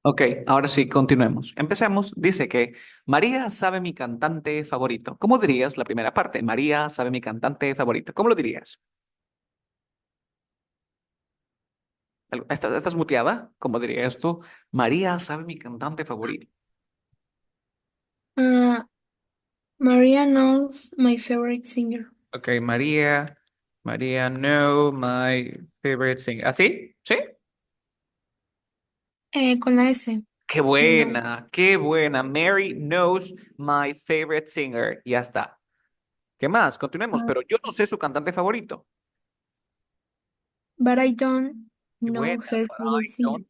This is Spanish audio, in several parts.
Ok, ahora sí, continuemos. Empecemos. Dice que María sabe mi cantante favorito. ¿Cómo dirías la primera parte? María sabe mi cantante favorito. ¿Cómo lo dirías? ¿Estás muteada? ¿Cómo dirías tú? María sabe mi cantante favorito. Uh, Maria knows my favorite singer. Ok, María, know my favorite singer. ¿Así? ¿Sí? Con la S. Qué No. buena, qué buena. Mary knows my favorite singer. Ya está. ¿Qué más? Continuemos, Uh, pero yo no sé su cantante favorito. but I don't Qué know buena, her but favorite I singer. don't.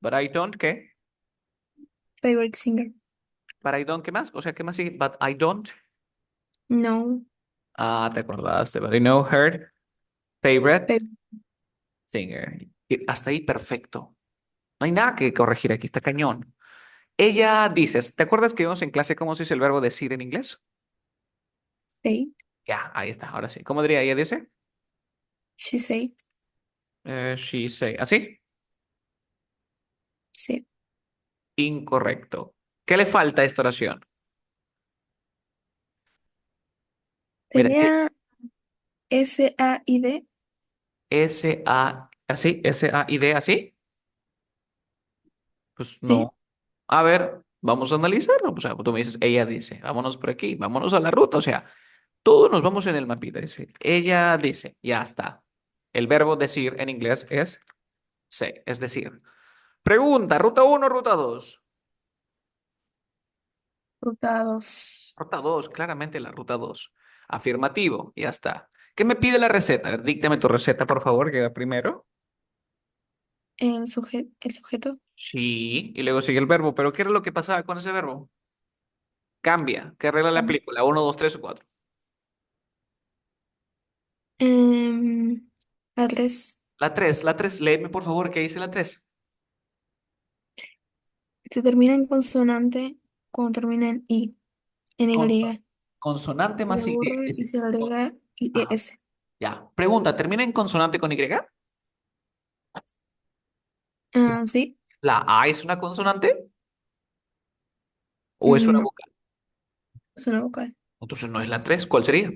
But I don't, ¿qué? Favorite singer. But I don't, ¿qué más? O sea, ¿qué más sigue? But I don't. No. Ah, te acordaste. But I know her favorite Fav- singer. Y hasta ahí perfecto. No hay nada que corregir aquí, está cañón. Ella dice, ¿te acuerdas que vimos en clase cómo se dice el verbo decir en inglés? Say. Ya, ahí está, ahora sí. ¿Cómo diría ella dice? She said. She say. ¿Así? Sí. Incorrecto. ¿Qué le falta a esta oración? Mira, Tenía SAID. S-A, ¿así? S-A-I-D, ¿así? Pues Sí. no. A ver, vamos a analizarlo. O sea, tú me dices, ella dice, vámonos por aquí, vámonos a la ruta. O sea, todos nos vamos en el mapita. Dice, ella dice, ya está. El verbo decir en inglés es say, es decir. Pregunta, ruta uno, ruta 2. Rotados. Ruta 2, claramente la ruta 2. Afirmativo, ya está. ¿Qué me pide la receta? A ver, díctame tu receta, por favor, que va primero. El sujeto. Sí, y luego sigue el verbo. Pero ¿qué era lo que pasaba con ese verbo? Cambia. ¿Qué regla la película? Uno, dos, tres o cuatro. Em, la 3. La 3, léeme por favor, ¿qué dice la 3? Se termina en consonante cuando termina en I. En Y. Consonante Se más Y. aburre y se agrega Ajá, IES. ya. Pregunta, ¿termina en consonante con Y? Ah, sí. ¿La A es una consonante o es una No. vocal? Es una vocal. Entonces no es la 3. ¿Cuál sería?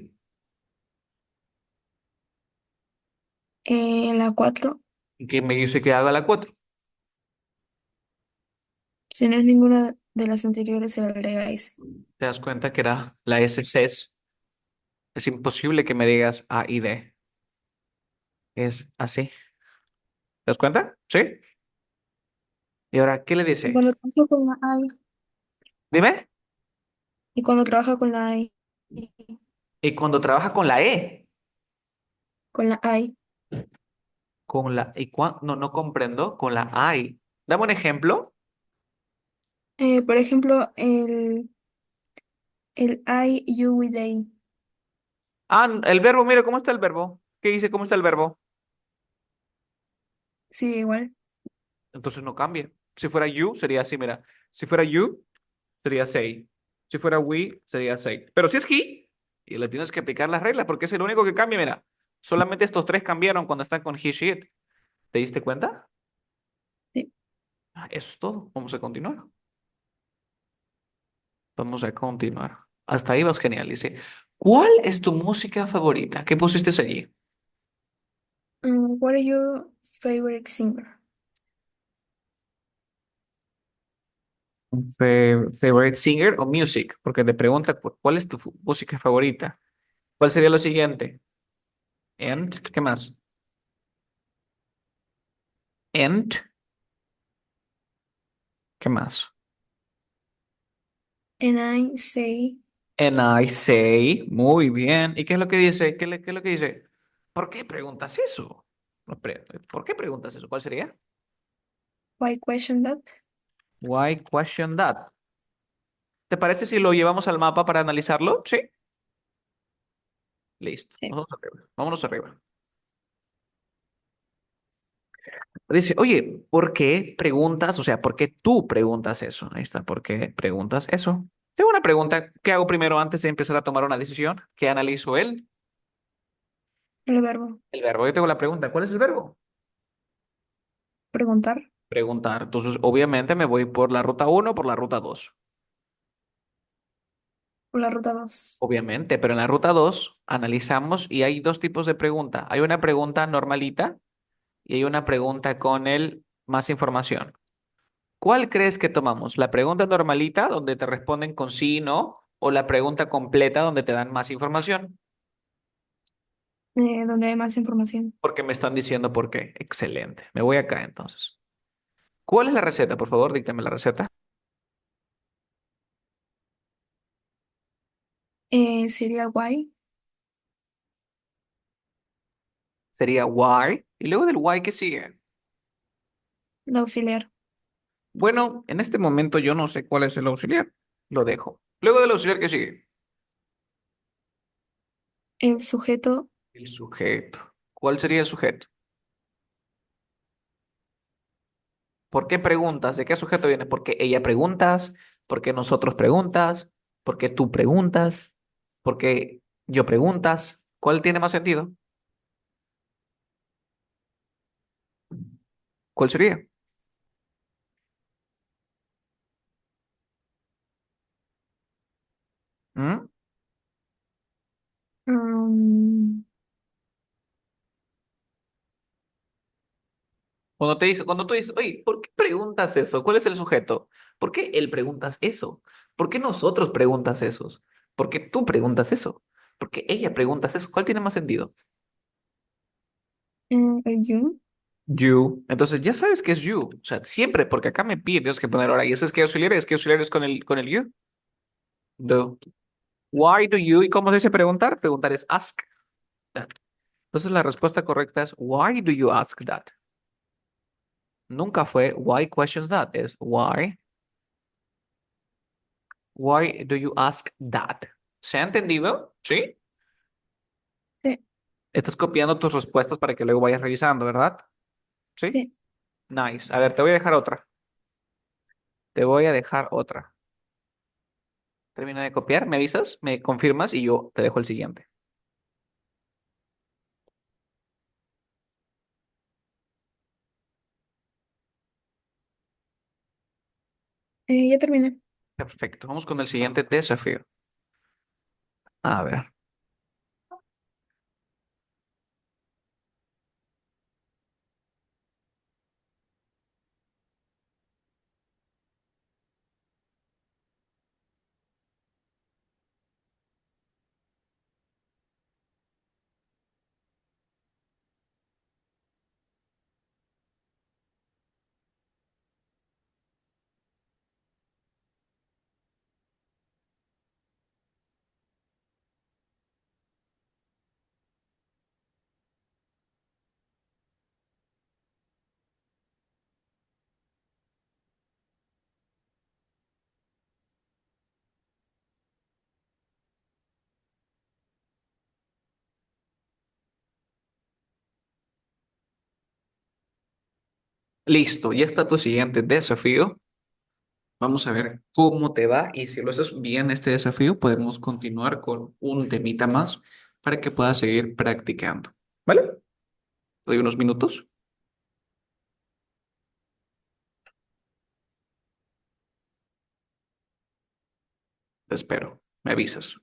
La 4. ¿Qué me dice que haga la 4? Si no es ninguna de las anteriores, se le agrega S. ¿Te das cuenta que era la S SES? Es imposible que me digas A y D. Es así. ¿Te das cuenta? ¿Sí? ¿Y ahora qué le Y dice? cuando trabaja con la I, Dime. y cuando trabaja con la I, Y cuando trabaja con la E, con la I, con la no, no comprendo, con la I. Dame un ejemplo. por ejemplo, el I, you, we, they. Ah, el verbo, mira cómo está el verbo. ¿Qué dice cómo está el verbo? Sí, igual. Entonces no cambia. Si fuera you, sería así, mira. Si fuera you, sería say. Si fuera we, sería say. Pero si es he, y le tienes que aplicar las reglas porque es el único que cambia, mira. Solamente estos tres cambiaron cuando están con he, she, it. ¿Te diste cuenta? Sí. Ah, eso es todo. Vamos a continuar. Vamos a continuar. Hasta ahí vas genial. Dice, ¿cuál es tu música favorita? ¿Qué pusiste allí? What are your favorite singer? Favorite singer o music, porque te pregunta cuál es tu música favorita. ¿Cuál sería lo siguiente? And, ¿qué más? And, ¿qué más? And I say, And I say, muy bien. ¿Y qué es lo que dice? ¿Qué es lo que dice? ¿Por qué preguntas eso? No, ¿Por qué preguntas eso? ¿Cuál sería? why question that? Why question that? ¿Te parece si lo llevamos al mapa para analizarlo? Sí. Listo. Sí. Vámonos arriba. Vámonos arriba. Dice, oye, ¿por qué preguntas? O sea, ¿por qué tú preguntas eso? Ahí está, ¿por qué preguntas eso? Tengo una pregunta. ¿Qué hago primero antes de empezar a tomar una decisión? ¿Qué analizo él? El verbo. El verbo. Yo tengo la pregunta. ¿Cuál es el verbo? Preguntar. Preguntar. Entonces, obviamente me voy por la ruta uno o por la ruta 2. por la ruta 2. Obviamente, pero en la ruta 2 analizamos y hay dos tipos de pregunta. Hay una pregunta normalita y hay una pregunta con el más información. ¿Cuál crees que tomamos? ¿La pregunta normalita, donde te responden con sí, no? ¿O la pregunta completa, donde te dan más información? Donde hay más información. Porque me están diciendo por qué. Excelente. Me voy acá entonces. ¿Cuál es la receta? Por favor, díctame la receta. Sería guay, Sería why. Y luego del why, ¿qué sigue? el auxiliar. Bueno, en este momento yo no sé cuál es el auxiliar. Lo dejo. Luego del auxiliar, ¿qué sigue? El sujeto, El sujeto. ¿Cuál sería el sujeto? ¿Por qué preguntas? ¿De qué sujeto viene? ¿Porque ella preguntas? ¿Porque nosotros preguntas? ¿Porque tú preguntas? ¿Porque yo preguntas? ¿Cuál tiene más sentido? ¿Cuál sería? ¿Mm? mm, Cuando tú dices, oye, ¿por qué preguntas eso? ¿Cuál es el sujeto? ¿Por qué él preguntas eso? ¿Por qué nosotros preguntas esos? ¿Por qué tú preguntas eso? ¿Por qué ella preguntas eso? ¿Cuál tiene más sentido? el you. You. Entonces ya sabes que es you. O sea, siempre, porque acá me pide, tienes que poner ahora, y ese es que auxiliar es con el you. Do. Why do you? ¿Y cómo se dice preguntar? Preguntar es ask that. Entonces la respuesta correcta es why do you ask that? Nunca fue why questions that, es why do you ask that? ¿Se ha entendido? ¿Sí? Sí, Estás copiando tus respuestas para que luego vayas revisando, ¿verdad? ¿Sí? sí. Nice. A ver, te voy a dejar otra. Te voy a dejar otra. Termina de copiar, me avisas, me confirmas y yo te dejo el siguiente. Ya terminé. Perfecto. Vamos con el siguiente desafío. A ver. Listo, ya está tu siguiente desafío. Vamos a ver cómo te va y si lo haces bien este desafío, podemos continuar con un temita más para que puedas seguir practicando. ¿Vale? Te doy unos minutos. Te espero. Me avisas.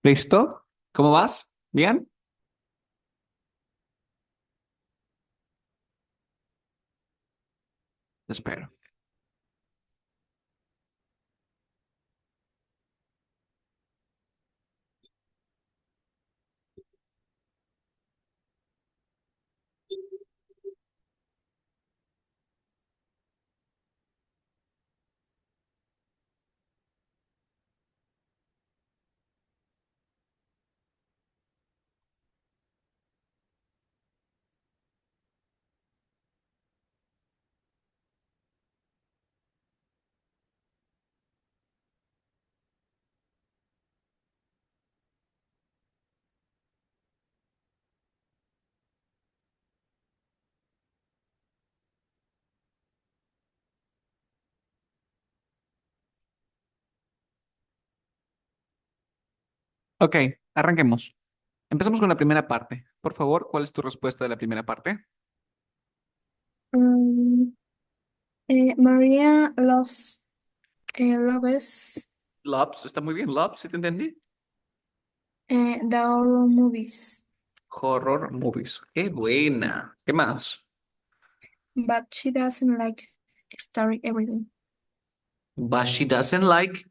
¿Listo? ¿Cómo vas? ¿Bien? Espero. Ok, arranquemos. Empezamos con la primera parte. Por favor, ¿cuál es tu respuesta de la primera parte? Mm, Maria loves Loves, está muy bien. Loves, ¿sí te entendí? the horror movies, Horror movies. Qué buena. ¿Qué más? but she doesn't like study every day. But she doesn't like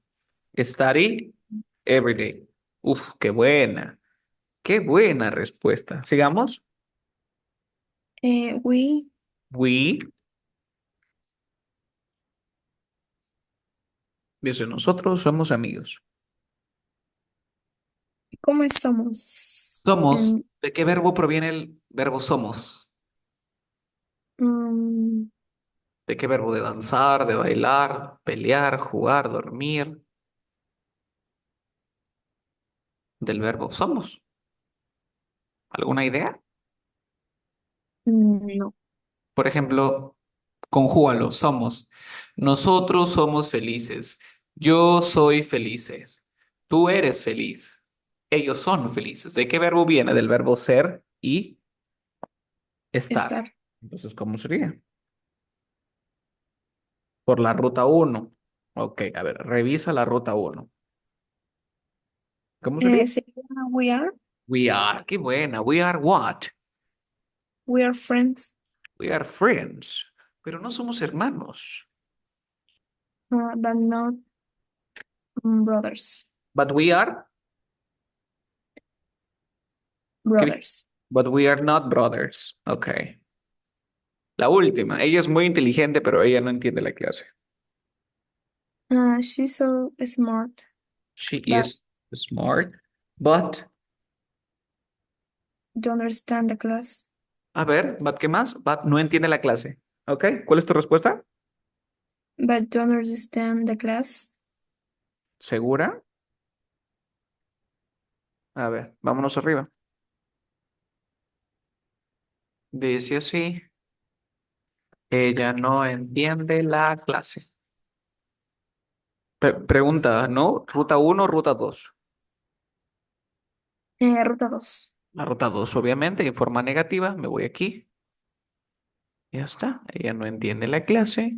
study every day. Uf, qué buena. Qué buena respuesta. Sigamos. We, We, dice, nosotros somos amigos. ¿cómo estamos? Somos. ¿De qué verbo proviene el verbo somos? Mm, ¿De qué verbo? De danzar, de bailar, pelear, jugar, dormir. Del verbo somos. ¿Alguna idea? no, Por ejemplo, conjúgalo, somos. Nosotros somos felices. Yo soy felices. Tú eres feliz. Ellos son felices. ¿De qué verbo viene? Del verbo ser y estar. estar. Entonces, ¿cómo sería? Por la ruta uno. Ok, a ver, revisa la ruta uno. ¿Cómo sería? Sería we are, We are. Qué buena. We are what? we are friends, We are friends. Pero no somos hermanos. but not brothers. But we are. ¿Qué dije? Brothers. But we are not brothers. Ok. La última. Ella es muy inteligente, pero ella no entiende la clase. She's so smart, She but is smart, but. don't understand the class. A ver, but ¿qué más? But no entiende la clase. Ok. ¿Cuál es tu respuesta? But don't understand the class. ¿Segura? A ver, vámonos arriba. Dice así. Ella no entiende la clase. Pregunta, ¿no? ¿Ruta uno o ruta 2? Ruta 2. La ruta 2, obviamente, en forma negativa. Me voy aquí. Ya está. Ella no entiende la clase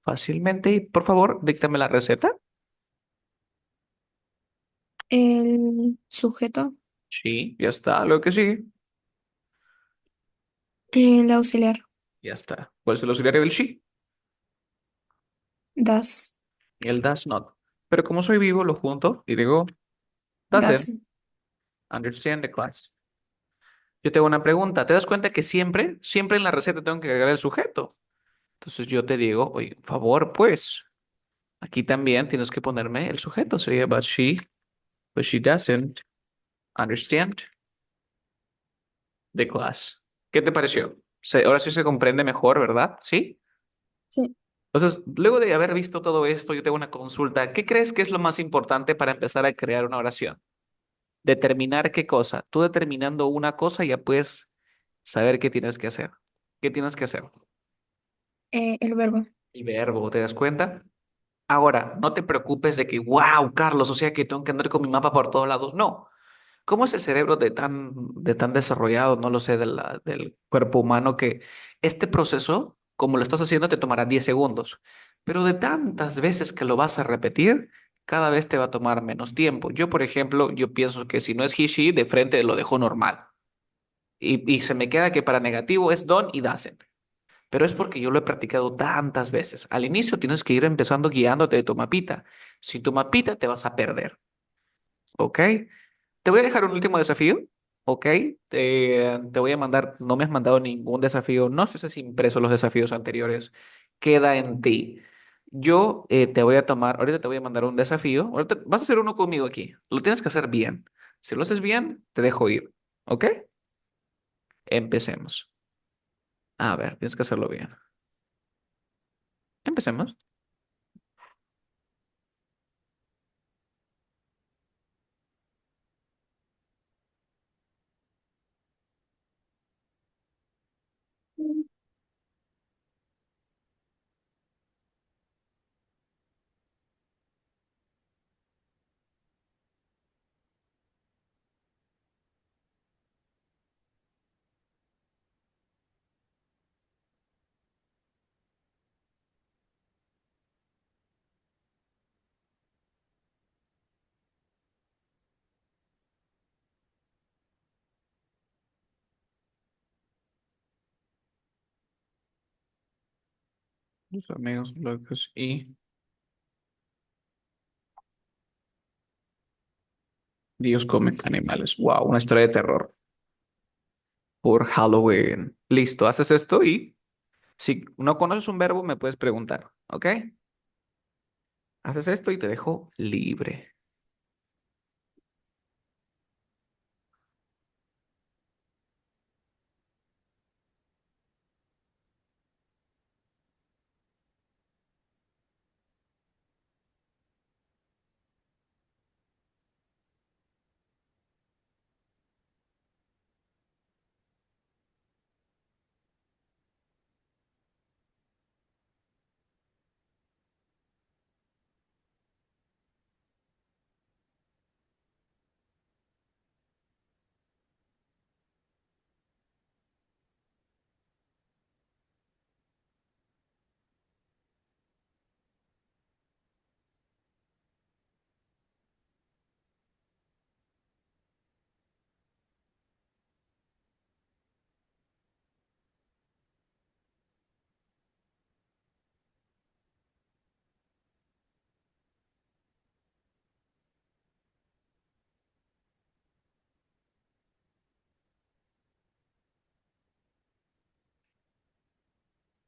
fácilmente. Y por favor, díctame la receta. El sujeto, Sí, ya está. Lo que sigue. el auxiliar, Ya está. ¿Cuál es el auxiliario del she? das, El does not. Pero como soy vivo, lo junto y digo, doesn't doesn't. understand the class. Yo tengo una pregunta. ¿Te das cuenta que siempre en la receta tengo que agregar el sujeto? Entonces yo te digo, oye, por favor, pues, aquí también tienes que ponerme el sujeto. Sería, but she doesn't understand the class. ¿Qué te pareció? Ahora sí se comprende mejor, ¿verdad? ¿Sí? Sí. Entonces, luego de haber visto todo esto, yo tengo una consulta. ¿Qué crees que es lo más importante para empezar a crear una oración? Determinar qué cosa. Tú determinando una cosa ya puedes saber qué tienes que hacer. ¿Qué tienes que hacer? El verbo. El verbo, ¿te das cuenta? Ahora, no te preocupes de que, wow, Carlos, o sea que tengo que andar con mi mapa por todos lados. No. ¿Cómo es el cerebro de tan desarrollado, no lo sé, del cuerpo humano, que este proceso, como lo estás haciendo, te tomará 10 segundos? Pero de tantas veces que lo vas a repetir, cada vez te va a tomar menos tiempo. Yo, por ejemplo, yo pienso que si no es he, she, de frente lo dejo normal. Y se me queda que para negativo es done y doesn't. Pero es porque yo lo he practicado tantas veces. Al inicio tienes que ir empezando guiándote de tu mapita. Sin tu mapita te vas a perder, ¿ok? Te voy a dejar un último desafío, ¿ok? Te voy a mandar, no me has mandado ningún desafío, no sé si es impreso los desafíos anteriores, queda en ti. Yo te voy a tomar, ahorita te voy a mandar un desafío, ahorita vas a hacer uno conmigo aquí, lo tienes que hacer bien. Si lo haces bien, te dejo ir, ¿ok? Empecemos. A ver, tienes que hacerlo bien. Empecemos. Los amigos locos y Dios come animales. Wow, una historia de terror por Halloween. Listo, haces esto y si no conoces un verbo, me puedes preguntar, ¿ok? Haces esto y te dejo libre.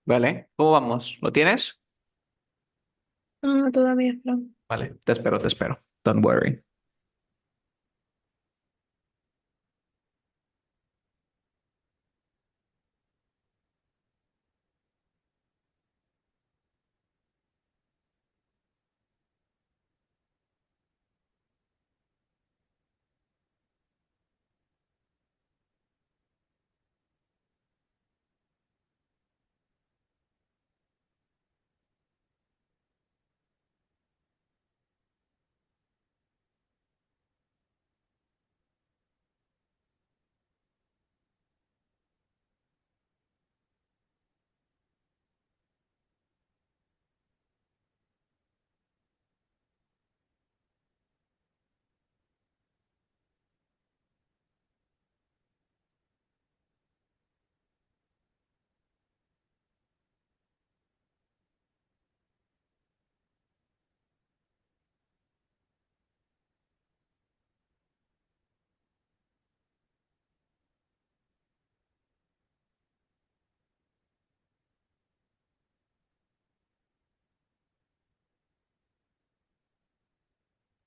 ¿Vale? ¿Cómo vamos? ¿Lo tienes? Ah, todavía, Fran. Vale, te espero, te espero. Don't worry.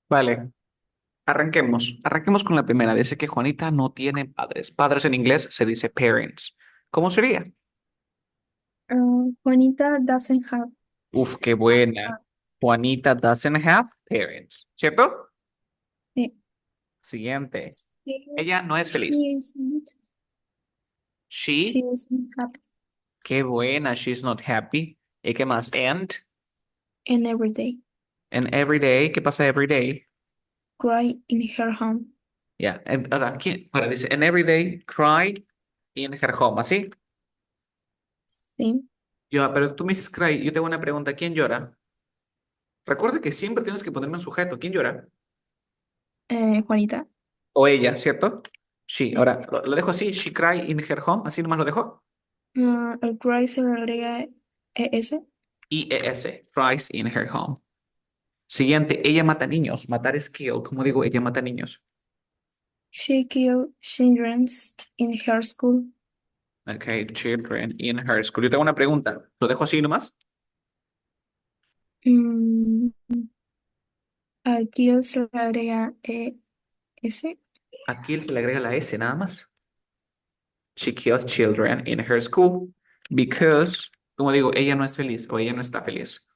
Vale, arranquemos. Arranquemos con la primera. Dice que Juanita no tiene padres. Padres en inglés se dice parents. ¿Cómo sería? Juanita doesn't have. Uf, qué buena. Juanita doesn't have parents, ¿cierto? eh, Siguiente. she, Ella no es she feliz. isn't. She She, isn't happy. qué buena. She's not happy. ¿Y qué más? And every day And every day. ¿Qué pasa every day? cry in her home. Ya. Ahora, ¿quién? Ahora dice, and every day cry in her home. ¿Así? Sí. Yo, pero tú me dices cry. Yo tengo una pregunta. ¿Quién llora? Recuerda que siempre tienes que ponerme un sujeto. ¿Quién llora? Juanita. O ella, ¿cierto? She. Sí. Ahora, lo dejo así. She cry in her home. Así nomás lo dejo. Al cry se le agrega ES. IES. Cries in her home. Siguiente. Ella mata niños. Matar es kill. Como digo, ella mata niños. She killed children in her school. Okay. Children in her school. Yo tengo una pregunta. ¿Lo dejo así nomás? Mm, Al kill se le agrega ES. A kill se le agrega la S nada más. She kills children in her school because, como digo, ella no es feliz o ella no está feliz.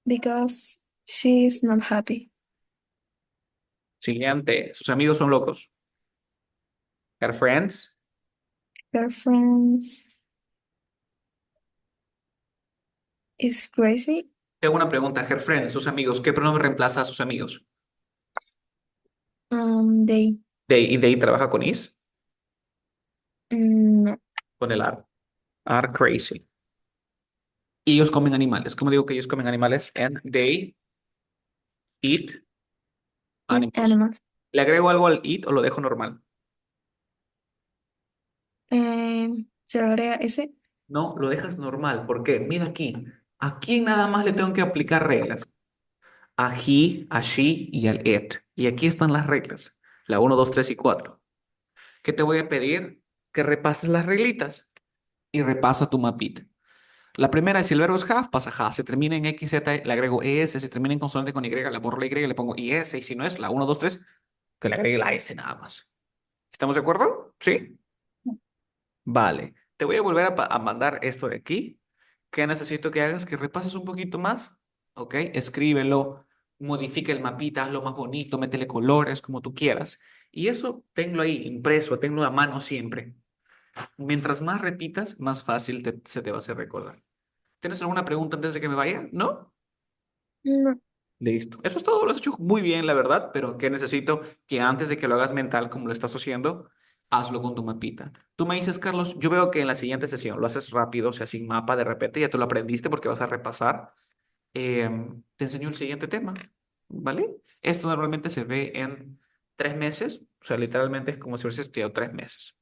Because she is not happy. Siguiente. Sus amigos son locos. Her friends. Her friends is crazy. Tengo una pregunta. Her friends, sus amigos. ¿Qué pronombre reemplaza a sus amigos? They. They, y they trabaja con is, No. con el are. Are crazy. Y ellos comen animales. ¿Cómo digo que ellos comen animales? And they eat Eat animals. animals. ¿Le agrego algo al eat o lo dejo normal? Se le agrega S. No, lo dejas normal. ¿Por qué? Mira aquí. Aquí nada más le tengo que aplicar reglas. A he, a she y al it. Y aquí están las reglas. La uno 2 3 y 4. ¿Qué te voy a pedir? Que repases las reglitas y repasa tu mapita. La primera es si el verbo es have, pasa have. Se termina en x, z, le agrego es. Se termina en consonante con y, le borro la y, le pongo is. Y si no es la uno 2 3 que le agregue la s nada más. ¿Estamos de acuerdo? ¿Sí? Vale. Te voy a volver a mandar esto de aquí. ¿Qué necesito que hagas? Que repases un poquito más. ¿Ok? Escríbelo, modifica el mapita, hazlo más bonito, métele colores, como tú quieras. Y eso tenlo ahí, impreso, tenlo a mano siempre. Mientras más repitas, más fácil se te va a hacer recordar. ¿Tienes alguna pregunta antes de que me vaya? ¿No? No. Listo. Eso es todo. Lo has hecho muy bien, la verdad, pero que necesito que antes de que lo hagas mental como lo estás haciendo, hazlo con tu mapita. Tú me dices, Carlos, yo veo que en la siguiente sesión lo haces rápido, o sea, sin mapa, de repente ya tú lo aprendiste porque vas a repasar. Te enseño el siguiente tema, ¿vale? Esto normalmente se ve en 3 meses, o sea, literalmente es como si hubieses estudiado 3 meses.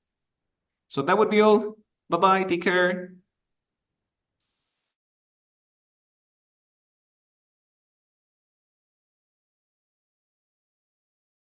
So that would be all. Bye bye, take care.